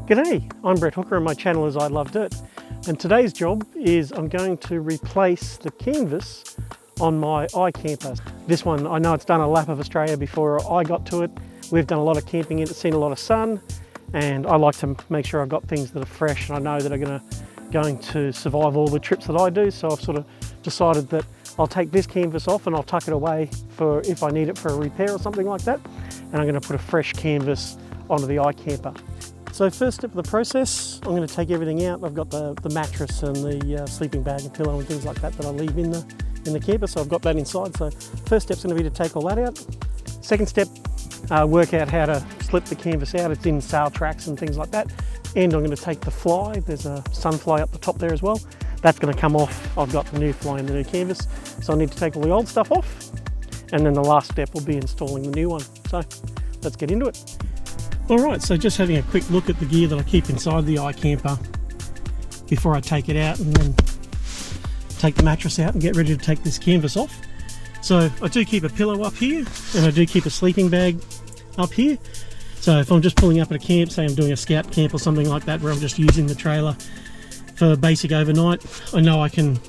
G'day, I'm Brett Hooker and my channel is I Love Dirt. And today's job is I'm going to replace the canvas on my iKamper. This one, I know it's done a lap of Australia before I got to it. We've done a lot of camping in it, seen a lot of sun, and I like to make sure I've got things that are fresh and I know that are going to survive all the trips that I do. So I've sort of decided that I'll take this canvas off and I'll tuck it away for if I need it for a repair or something like that. And I'm going to put a fresh canvas onto the iKamper. So first step of the process, I'm going to take everything out. I've got the mattress and the sleeping bag and pillow and things like that I leave in the camper, so I've got that inside. So first step's going to be to take all that out. Second step, work out how to slip the canvas out. It's in sail tracks and things like that. And I'm going to take the fly. There's a sun fly up the top there as well. That's going to come off. I've got the new fly and the new canvas, so I need to take all the old stuff off. And then the last step will be installing the new one. So let's get into it. Alright, so just having a quick look at the gear that I keep inside the iKamper before I take it out and then take the mattress out and get ready to take this canvas off. So I do keep a pillow up here and I do keep a sleeping bag up here. So if I'm just pulling up at a camp, say I'm doing a scout camp or something like that where I'm just using the trailer for basic overnight, I know I can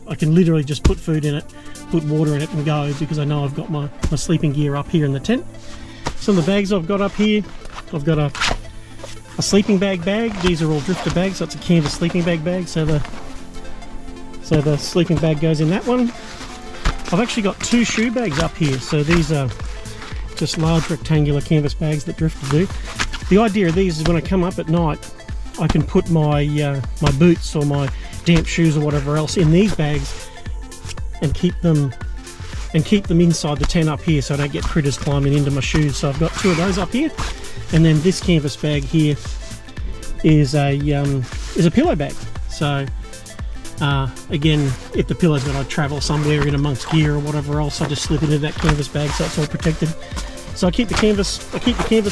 literally just put food in it, put water in it and go, because I know I've got my sleeping gear up here in the tent. Some of the bags I've got up here, I've got a sleeping bag. These are all drifter bags, so it's a canvas sleeping bag. So the sleeping bag goes in that one. I've actually got two shoe bags up here. So these are just large rectangular canvas bags that drifters do. The idea of these is when I come up at night, I can put my my boots or my damp shoes or whatever else in these bags and keep them inside the tent up here, so I don't get critters climbing into my shoes. So I've got two of those up here, and then this canvas bag here is a pillow bag. So again, if the pillow's going to travel somewhere in amongst gear or whatever else, I just slip it into that canvas bag so it's all protected. So I keep the canvas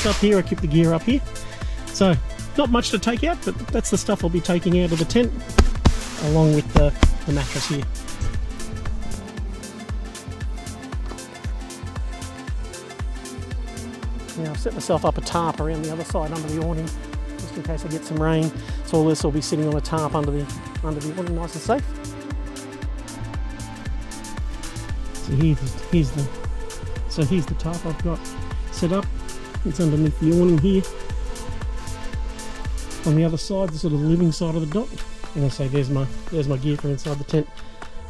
up here, I keep the gear up here. So not much to take out, but that's the stuff I'll be taking out of the tent along with the mattress here. Now I've set myself up a tarp around the other side under the awning, just in case I get some rain. So all this will be sitting on a tarp under the awning, nice and safe. So here's the tarp I've got set up. It's underneath the awning here. On the other side, the sort of living side of the dock. And I say there's my gear from inside the tent.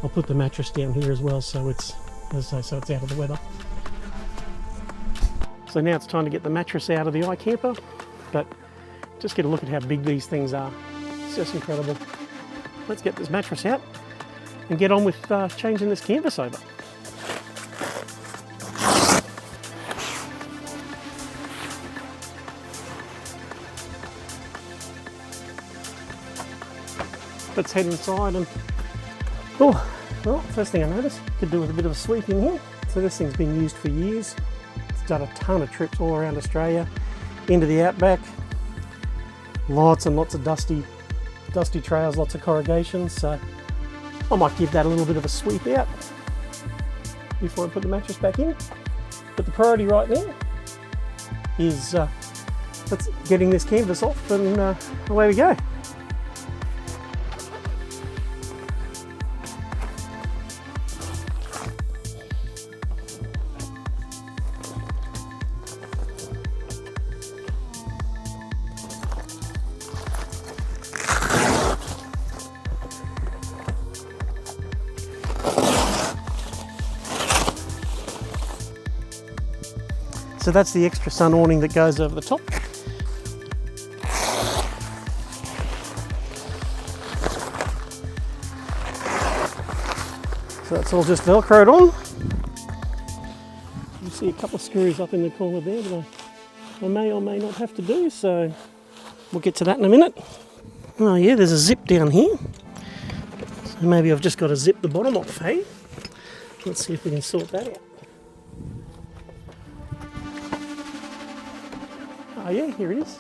I'll put the mattress down here as well, so it's out of the weather. So now it's time to get the mattress out of the iKamper, but just get a look at how big these things are. It's just incredible. Let's get this mattress out and get on with changing this canvas over. Let's head inside and, well, first thing I noticed, could do with a bit of a sweep in here. So this thing's been used for years. Done a ton of trips all around Australia, into the outback, lots and lots of dusty trails, lots of corrugations. So I might give that a little bit of a sweep out before I put the mattress back in. But the priority right now is getting this canvas off, and away we go. So that's the extra sun awning that goes over the top. So that's all just velcroed on. You see a couple of screws up in the corner there that I may or may not have to do, so we'll get to that in a minute. Oh yeah, there's a zip down here. So maybe I've just got to zip the bottom off, hey? Let's see if we can sort that out. Oh yeah, here it is.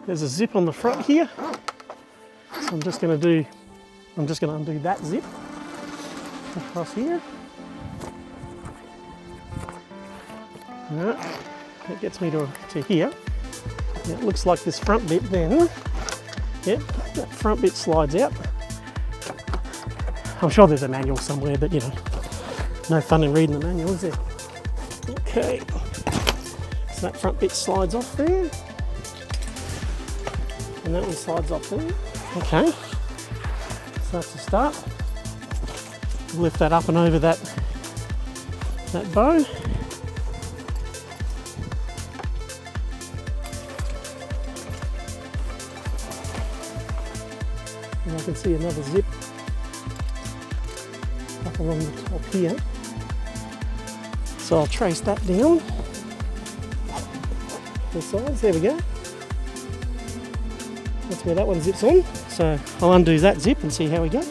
There's a zip on the front here. So I'm just going to undo that zip across here. Alright, that gets me to here. It looks like this front bit then, yep, that front bit slides out. I'm sure there's a manual somewhere, but you know, no fun in reading the manual, is there? Okay, so that front bit slides off there, and that one slides off there. Okay, so that's a start. Lift that up and over that bow. And I can see another zip up along the top here. So I'll trace that down the sides. There we go. That's where that one zips on. So I'll undo that zip and see how we go.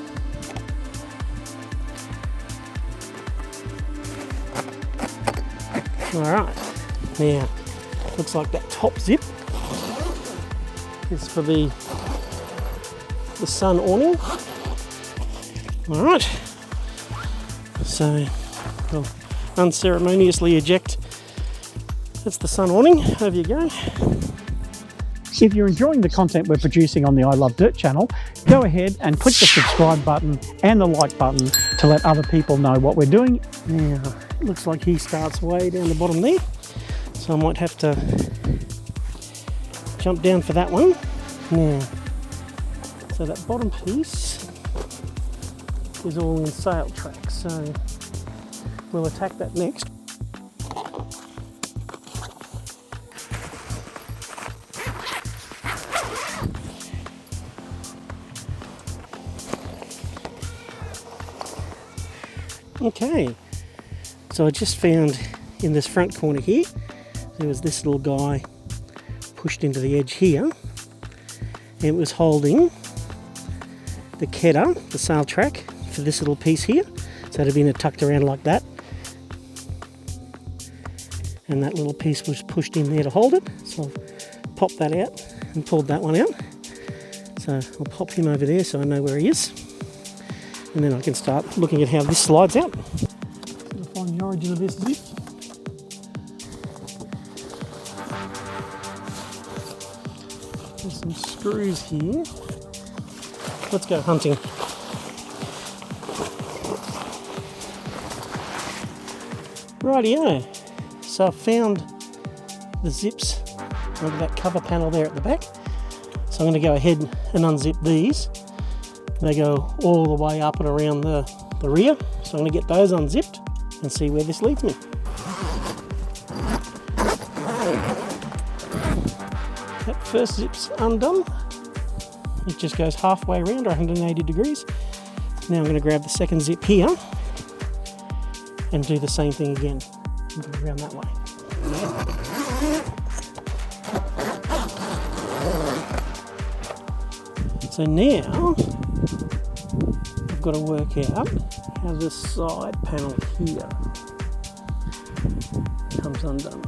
Alright, now looks like that top zip is for the sun awning. Alright, so I'll unceremoniously eject. That's the sun awning. Over you go. If you're enjoying the content we're producing on the I Love Dirt channel, go ahead and click the subscribe button and the like button to let other people know what we're doing. Now, it looks like he starts way down the bottom there, so I might have to jump down for that one. Now, so that bottom piece is all in sail track, so we'll attack that next. Okay, so I just found in this front corner here, there was this little guy pushed into the edge here, and it was holding the kettle, the sail track, for this little piece here. So it had been tucked around like that, and that little piece was pushed in there to hold it. So I've popped that out and pulled that one out. So I'll pop him over there so I know where he is. And then I can start looking at how this slides out. So I'll find the origin of this zip. There's some screws here. Let's go hunting. Rightio. So I found the zips under that cover panel there at the back. So I'm going to go ahead and unzip these. They go all the way up and around the rear, so I'm going to get those unzipped and see where this leads me. That first zip's undone. It just goes halfway around, or 180 degrees. Now I'm going to grab the second zip here and do the same thing again. I'm going around that way. So now I've got to work out how this side panel here comes undone.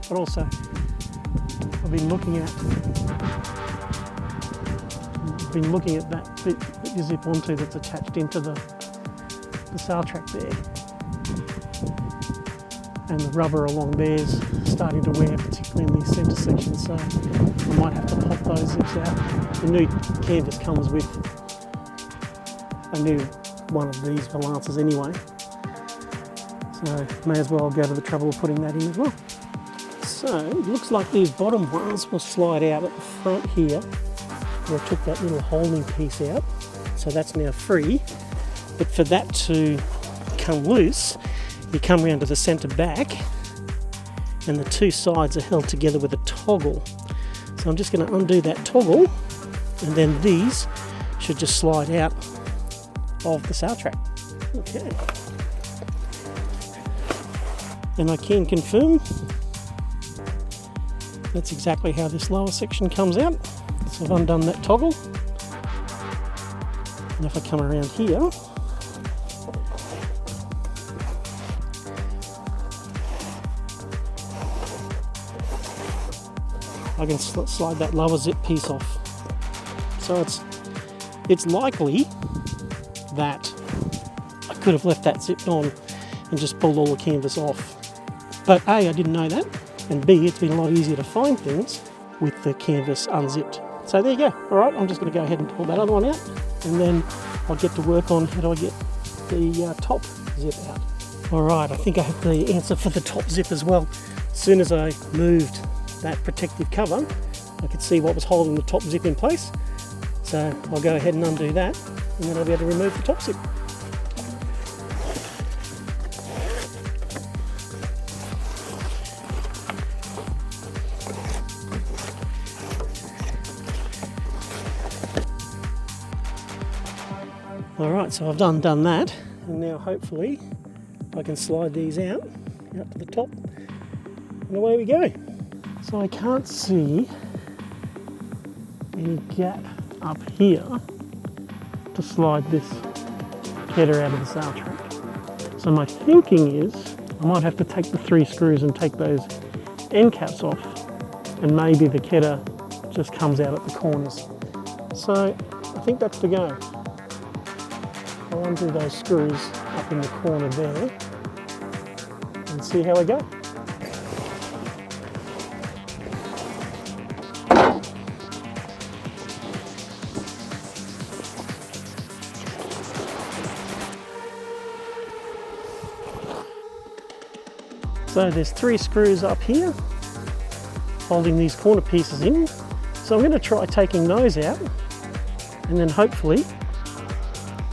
But also, I've been looking at that bit that you zip onto that's attached into the sail track there. And the rubber along there's starting to wear, particularly in these centre sections, so I might have to pop those zips out. The new canvas comes with a new one of these valances anyway, so may as well go to the trouble of putting that in as well. So it looks like these bottom ones will slide out at the front here, where I took that little holding piece out, so that's now free. But for that to come loose, you come round to the centre back, and the two sides are held together with a toggle. So I'm just going to undo that toggle, and then these should just slide out of the sail track. Okay. And I can confirm that's exactly how this lower section comes out. So I've undone that toggle. And if I come around here, I can slide that lower zip piece off. So it's likely that I could have left that zipped on and just pulled all the canvas off. But A, I didn't know that, and B, it's been a lot easier to find things with the canvas unzipped. So there you go. All right, I'm just going to go ahead and pull that other one out, and then I'll get to work on how do I get the top zip out. All right, I think I have the answer for the top zip as well. As soon as I moved that protective cover, I could see what was holding the top zip in place. So I'll go ahead and undo that, and then I'll be able to remove the top zip. All right, so I've done that, and now hopefully I can slide these out to the top, and away we go. So I can't see any gap up here to slide this header out of the sail track. So my thinking is I might have to take the 3 screws and take those end caps off, and maybe the header just comes out at the corners. So I think that's the go. I'll undo those screws up in the corner there and see how I go. So there's 3 screws up here holding these corner pieces in. So I'm going to try taking those out, and then hopefully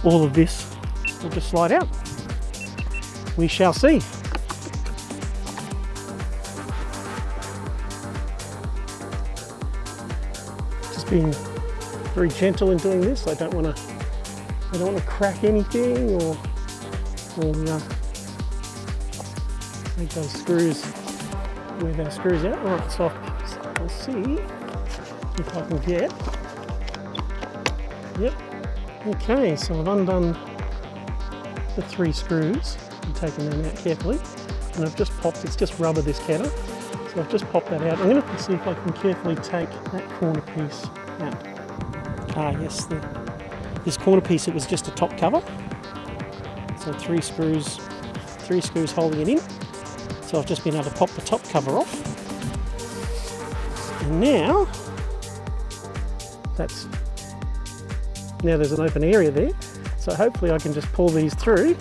all of this will just slide out. We shall see. Just being very gentle in doing this. I don't want to crack anything or make those screws with our screws out. All right, so I'll see if I can get. Yep. Okay, so I've undone the 3 screws and taken them out carefully, and I've just popped, it's just rubber, this header, so I've just popped that out. I'm going to see if I can carefully take that corner piece out. Yes, this corner piece, it was just a top cover, so 3 screws holding it in. So I've just been able to pop the top cover off, and now there's an open area there, so hopefully I can just pull these through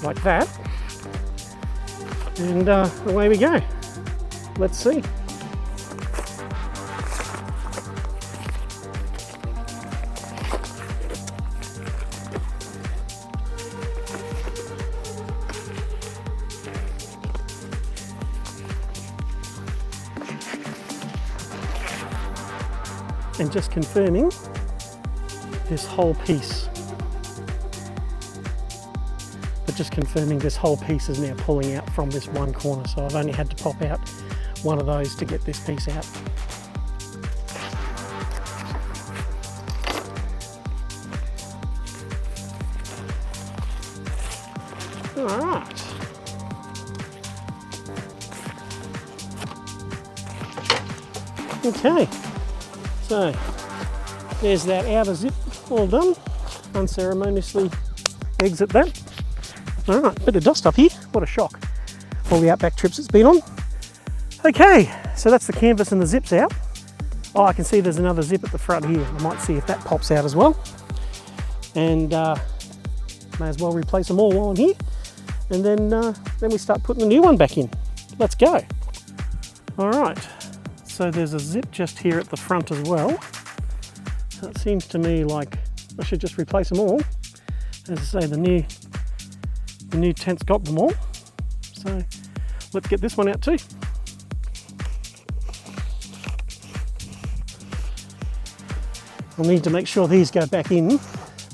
like that, and away we go. Let's see. And just confirming this whole piece. But just confirming this whole piece is now pulling out from this one corner. So I've only had to pop out one of those to get this piece out. All right. Okay. So there's that outer zip all done. Unceremoniously exit that. All right, bit of dust up here. What a shock. All the outback trips it's been on. Okay, so that's the canvas and the zips out. Oh, I can see there's another zip at the front here. I might see if that pops out as well. And may as well replace them all while I'm here. And then we start putting the new one back in. Let's go. All right. So there's a zip just here at the front as well. So it seems to me like I should just replace them all. As I say, the new tent's got them all. So let's get this one out too. I'll need to make sure these go back in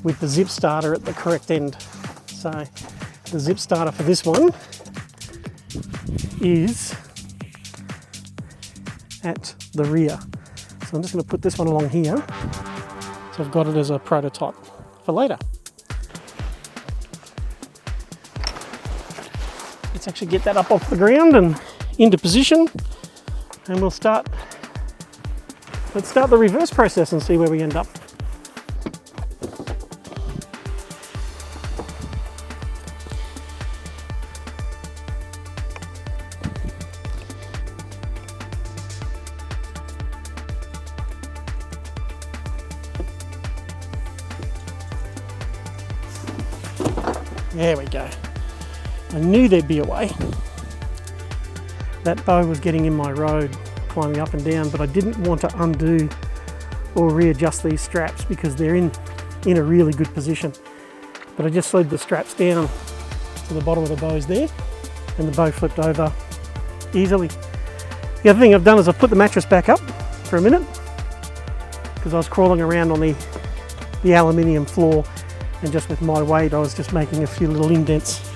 with the zip starter at the correct end. So the zip starter for this one is at the rear. So I'm just going to put this one along here. So I've got it as a prototype for later. Let's actually get that up off the ground and into position, and let's start the reverse process and see where we end up. There we go. I knew there'd be a way. That bow was getting in my road, climbing up and down, but I didn't want to undo or readjust these straps because they're in a really good position. But I just slid the straps down to the bottom of the bows there, and the bow flipped over easily. The other thing I've done is I've put the mattress back up for a minute because I was crawling around on the aluminium floor, and just with my weight I was just making a few little indents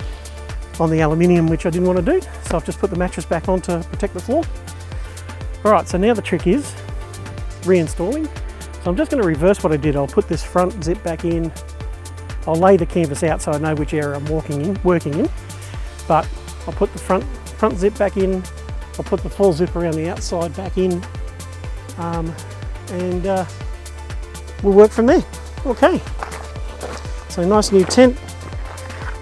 on the aluminium, which I didn't want to do. So I've just put the mattress back on to protect the floor. Alright, so now the trick is reinstalling. So I'm just going to reverse what I did. I'll put this front zip back in. I'll lay the canvas out so I know which area I'm working in. But I'll put the front zip back in. I'll put the full zip around the outside back in. And we'll work from there. Okay. So nice new tent.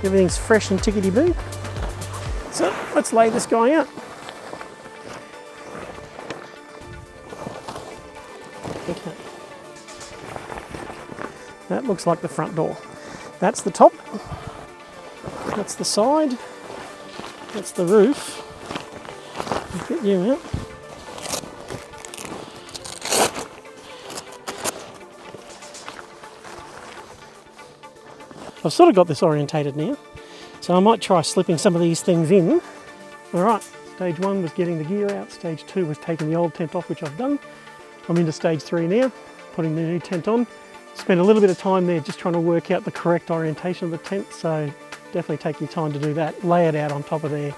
Everything's fresh and tickety-boo. So let's lay this guy out. Okay. That looks like the front door. That's the top. That's the side. That's the roof. I'll get you out. I've sort of got this orientated now, so I might try slipping some of these things in. Alright, stage 1 was getting the gear out, stage 2 was taking the old tent off, which I've done. I'm into stage 3 now, putting the new tent on. Spent a little bit of time there just trying to work out the correct orientation of the tent, so definitely take your time to do that. Lay it out on top of there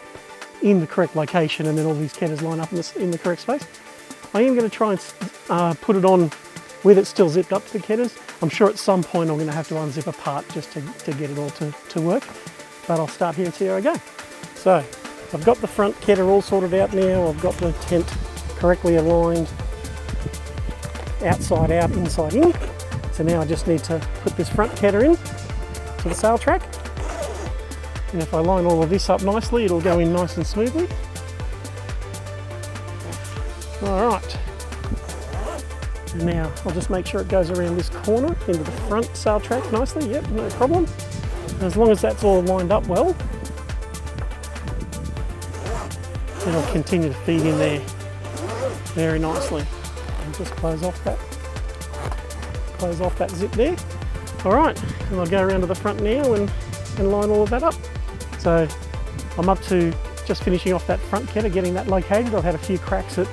in the correct location, and then all these ketters line up in the correct space. I am going to try and put it on with it still zipped up to the ketters. I'm sure at some point I'm going to have to unzip a part just to get it all to work, but I'll start here and see how I go. So I've got the front ketter all sorted out now. I've got the tent correctly aligned, outside out, inside in. So now I just need to put this front ketter in to the sail track, and if I line all of this up nicely, it'll go in nice and smoothly. All right. Now I'll just make sure it goes around this corner into the front sail track nicely. Yep, no problem. As long as that's all lined up well, it'll continue to feed in there very nicely. And just close off that zip there. All right, and I'll go around to the front now and line all of that up. So I'm up to just finishing off that front ketter, getting that located. I've had a few cracks at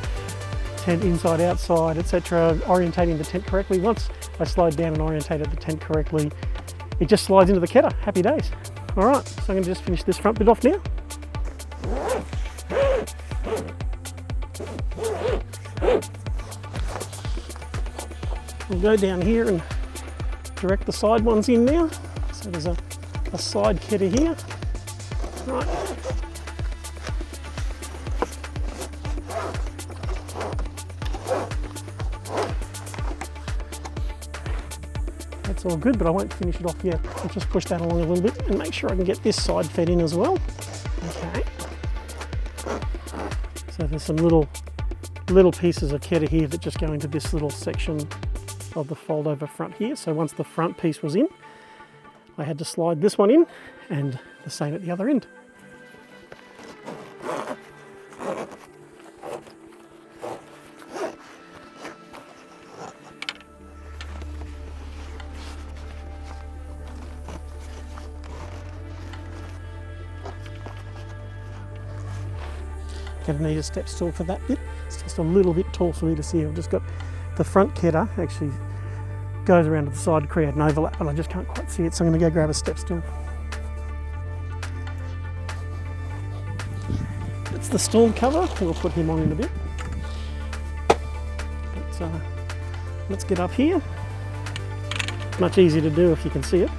tent inside, outside, etc., orientating the tent correctly. Once I slide down and orientated the tent correctly, it just slides into the ketter. Happy days. All right, so I'm going to just finish this front bit off now. We'll go down here and direct the side ones in now. So there's a side ketter here. Right. That's all good, but I won't finish it off yet. I'll just push that along a little bit and make sure I can get this side fed in as well. Okay. So there's some little pieces of ketter here that just go into this little section of the fold over front here. So once the front piece was in, I had to slide this one in, and the same at the other end. Going to need a step stool for that bit. It's just a little bit tall for me to see. I've just got the front ketter actually goes around to the side to create an overlap, and I just can't quite see it, so I'm going to go grab a step stool. It's the storm cover. We'll put him on in a bit. But, let's get up here. Much easier to do if you can see it.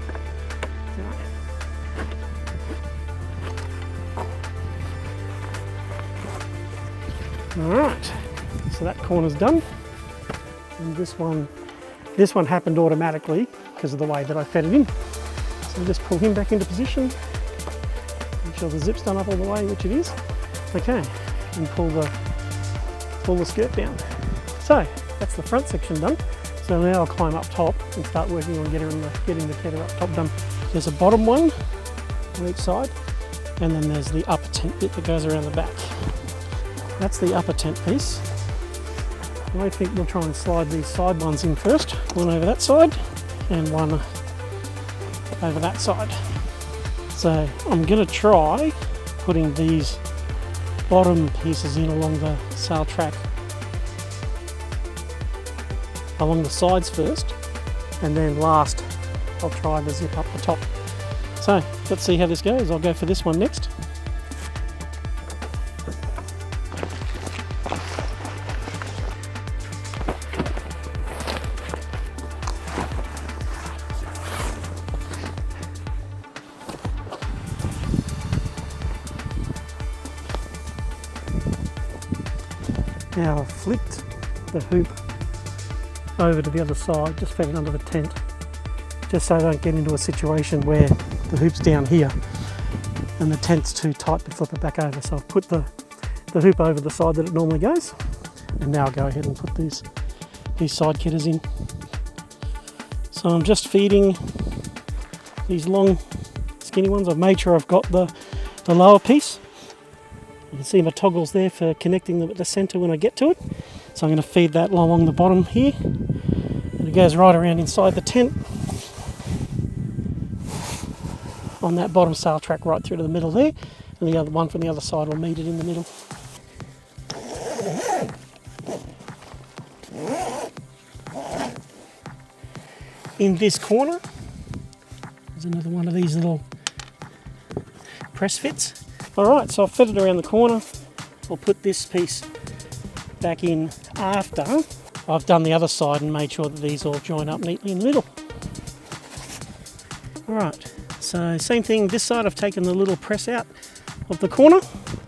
Alright, so that corner's done, and this one happened automatically because of the way that I fed it in. So just pull him back into position, make sure the zip's done up all the way, which it is. Okay, and pull the skirt down. So that's the front section done. So now I'll climb up top and start working on getting the ketter up top done. There's a bottom one on each side, and then there's the upper tent bit that goes around the back. That's the upper tent piece. I think we'll try and slide these side ones in first. One over that side and one over that side. So I'm going to try putting these bottom pieces in along the sail track, along the sides first, and then last I'll try the zip up the top. So let's see how this goes. I'll go for this one next. Now I've flipped the hoop over to the other side, just fed it under the tent, just so I don't get into a situation where the hoop's down here and the tent's too tight to flip it back over. So I've put the hoop over the side that it normally goes, and now I'll go ahead and put these side kitters in. So I'm just feeding these long skinny ones. I've made sure I've got the lower piece. You can see my toggles there for connecting them at the centre when I get to it. So I'm going to feed that along the bottom here, and it goes right around inside the tent on that bottom sail track right through to the middle there, and the other one from the other side will meet it in the middle. In this corner, there's another one of these little press fits. Alright, so I've fed it around the corner. I'll put this piece back in after I've done the other side and made sure that these all join up neatly in the middle. Alright, so same thing this side. I've taken the little press out of the corner,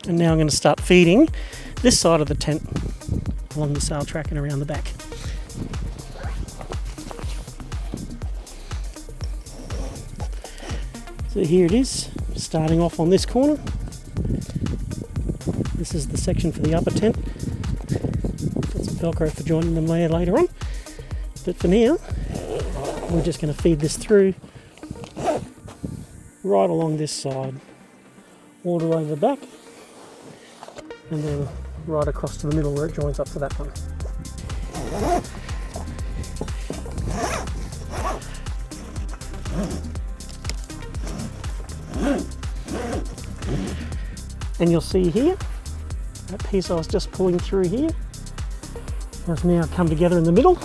and now I'm going to start feeding this side of the tent along the sail track and around the back. So here it is, starting off on this corner. This is the section for the upper tent. Got some Velcro for joining them there later on. But for now, we're just going to feed this through right along this side, all the way to the back, and then right across to the middle where it joins up to that one. And you'll see here, that piece I was just pulling through here has now come together in the middle.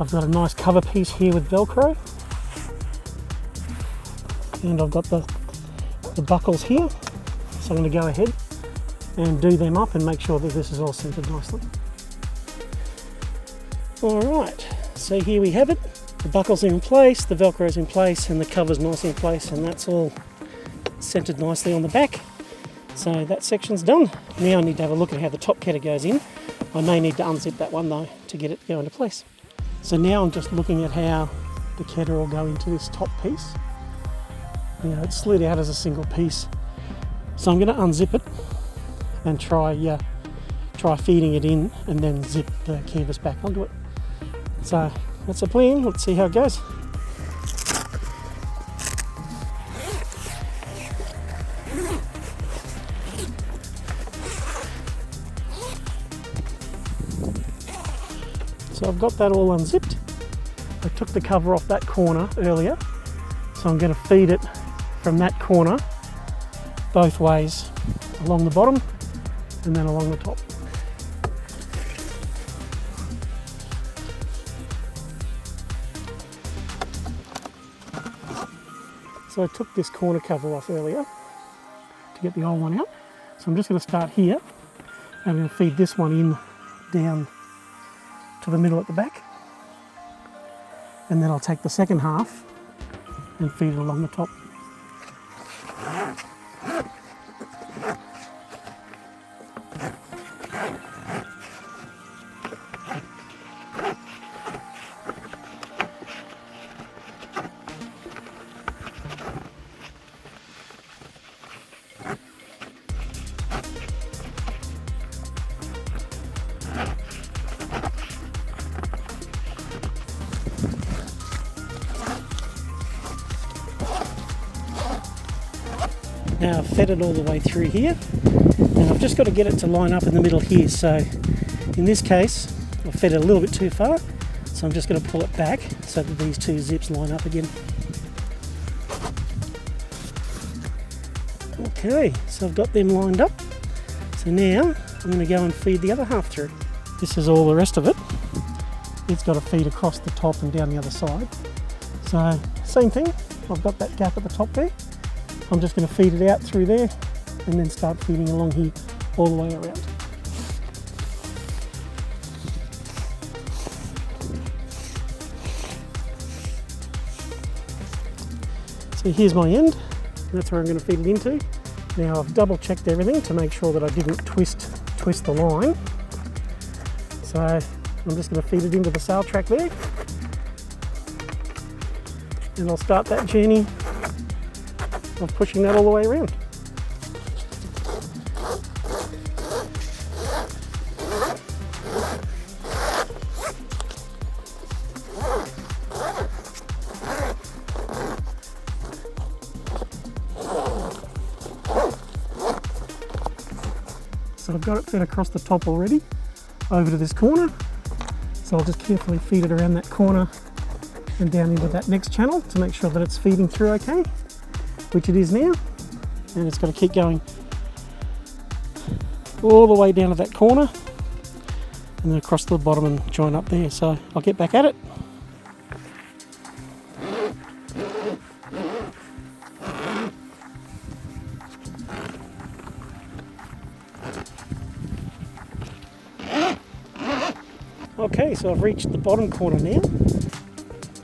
I've got a nice cover piece here with Velcro, and I've got the buckles here, so I'm going to go ahead and do them up and make sure that this is all centered nicely. Alright, so here we have it. The buckles are in place, the Velcro's in place, and the cover's nice in place, and that's all centered nicely on the back. So that section's done. Now I need to have a look at how the top kettle goes in. I may need to unzip that one though to get it go into place. So now I'm just looking at how the kettle will go into this top piece. You know, it's slid out as a single piece. So I'm going to unzip it and try feeding it in, and then zip the canvas back onto it. So that's the plan. Let's see how it goes. So I've got that all unzipped. I took the cover off that corner earlier, so I'm going to feed it from that corner both ways, along the bottom and then along the top. So I took this corner cover off earlier to get the old one out. So I'm just going to start here, and I'm going to feed this one in down to the middle at the back, and then I'll take the second half and feed it along the top. Now I've fed it all the way through here, and I've just got to get it to line up in the middle here. So in this case, I've fed it a little bit too far, so I'm just going to pull it back so that these two zips line up again. Okay, so I've got them lined up. So now I'm going to go and feed the other half through. This is all the rest of it. It's got to feed across the top and down the other side. So same thing, I've got that gap at the top there. I'm just going to feed it out through there and then start feeding along here all the way around. So here's my end. That's where I'm going to feed it into. Now I've double checked everything to make sure that I didn't twist the line. So I'm just going to feed it into the sail track there. And I'll start that journey of pushing that all the way around. So I've got it fed across the top already, over to this corner. So I'll just carefully feed it around that corner and down into that next channel to make sure that it's feeding through okay, which it is now. And it's got to keep going all the way down to that corner and then across to the bottom and join up there. So I'll get back at it. Okay, so I've reached the bottom corner now.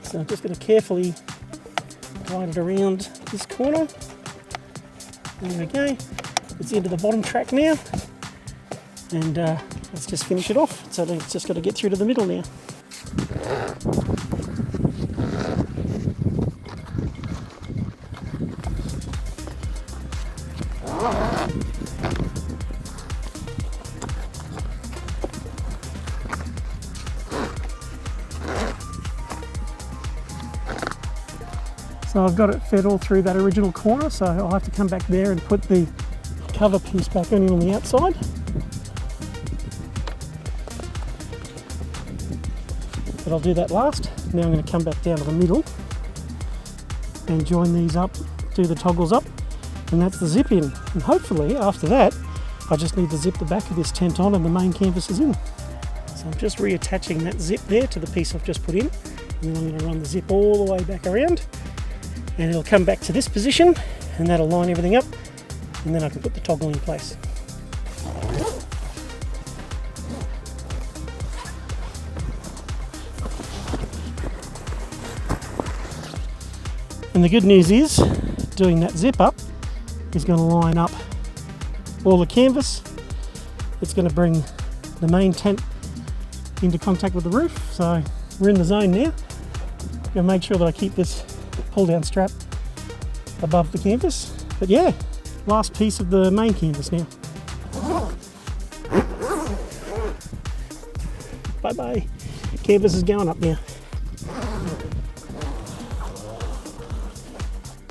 So I'm just going to carefully glide it around this corner. There we go. It's into the bottom track now. And let's just finish it off. So it's just got to get through to the middle now. So I've got it fed all through that original corner, so I'll have to come back there and put the cover piece back in on the outside. But I'll do that last. Now I'm going to come back down to the middle and join these up, do the toggles up, and that's the zip in. And hopefully after that, I just need to zip the back of this tent on and the main canvas is in. So I'm just reattaching that zip there to the piece I've just put in, and then I'm going to run the zip all the way back around. And it'll come back to this position and that'll line everything up, and then I can put the toggle in place. And the good news is, doing that zip up is going to line up all the canvas. It's going to bring the main tent into contact with the roof. So we're in the zone now. I'm going to make sure that I keep this pull down strap above the canvas. But yeah, last piece of the main canvas now. Bye bye. Canvas is going up now.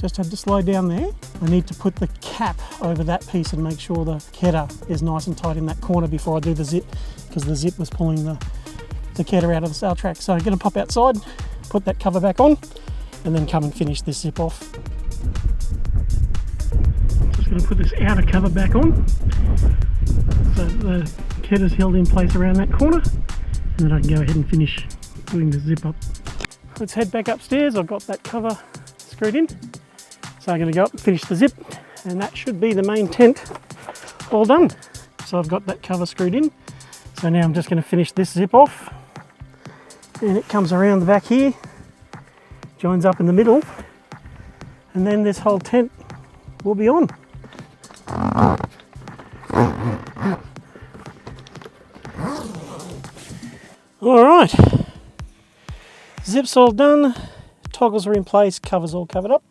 Just had to slow down there. I need to put the cap over that piece and make sure the ketter is nice and tight in that corner before I do the zip, because the zip was pulling the ketter out of the sail track. So I'm going to pop outside, put that cover back on, and then come and finish this zip off. Just going to put this outer cover back on so the ketter's held in place around that corner, and then I can go ahead and finish doing the zip up. Let's head back upstairs. I've got that cover screwed in, so I'm going to go up and finish the zip, and that should be the main tent all done. So I've got that cover screwed in, so now I'm just going to finish this zip off, and it comes around the back here, joins up in the middle, and then this whole tent will be on. All right, zip's all done, toggles are in place, cover's all covered up.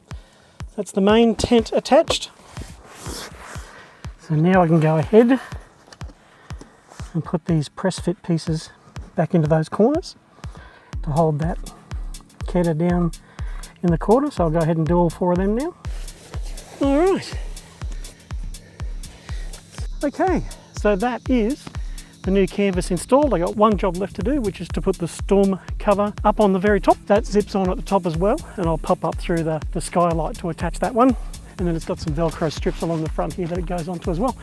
That's the main tent attached. So now I can go ahead and put these press fit pieces back into those corners to hold that ketter down in the corner. So I'll go ahead and do all four of them now. All right, Okay, so that is the new canvas installed. I got one job left to do, which is to put the storm cover up on the very top. That zips on at the top as well, and I'll pop up through the skylight to attach that one. And then it's got some Velcro strips along the front here that it goes onto as well.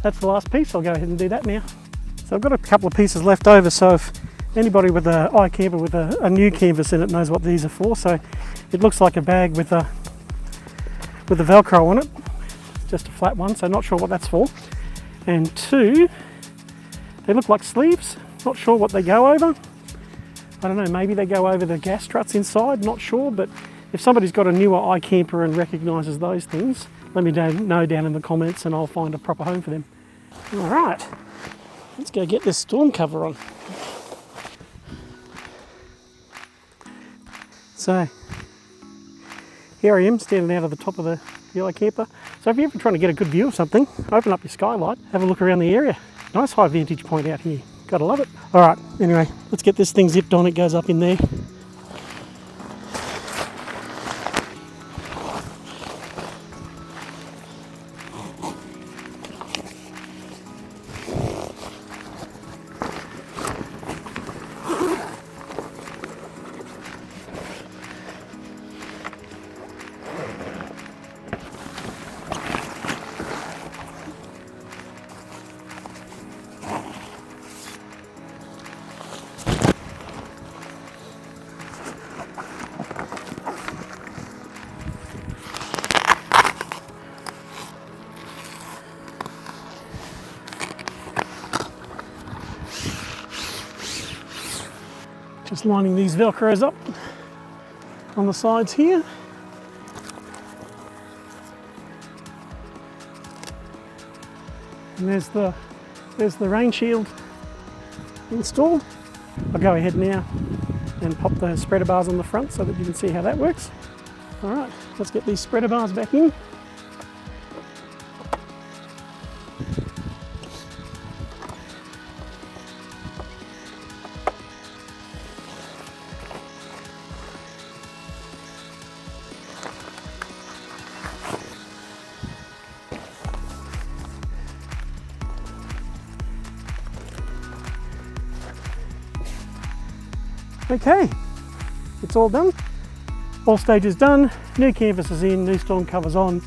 That's the last piece. I'll go ahead and do that now. So I've got a couple of pieces left over, so if anybody with an iKamper with a new canvas in it knows what these are for. So it looks like a bag with the Velcro on it, just a flat one, so not sure what that's for. And two, they look like sleeves, not sure what they go over. I don't know, maybe they go over the gas struts inside, not sure, but if somebody's got a newer iKamper and recognises those things, let me know down in the comments and I'll find a proper home for them. All right, let's go get this storm cover on. So, here I am standing out of the top of the iKamper. So if you're ever trying to get a good view of something, open up your skylight, have a look around the area. Nice high vantage point out here. Gotta love it. All right, anyway, let's get this thing zipped on. It goes up in there. Just lining these Velcros up on the sides here. And there's the rain shield installed. I'll go ahead now and pop the spreader bars on the front so that you can see how that works. All right, let's get these spreader bars back in. Okay, it's all done. All stages done. New canvas is in, new storm covers on.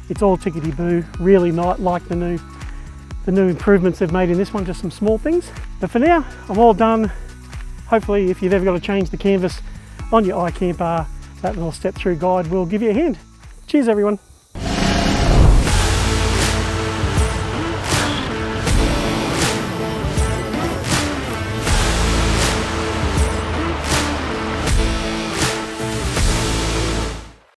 It's all tickety-boo. Really like the new improvements they've made in this one, just some small things. But for now, I'm all done. Hopefully, if you've ever got to change the canvas on your iKamper, that little step-through guide will give you a hand. Cheers, everyone.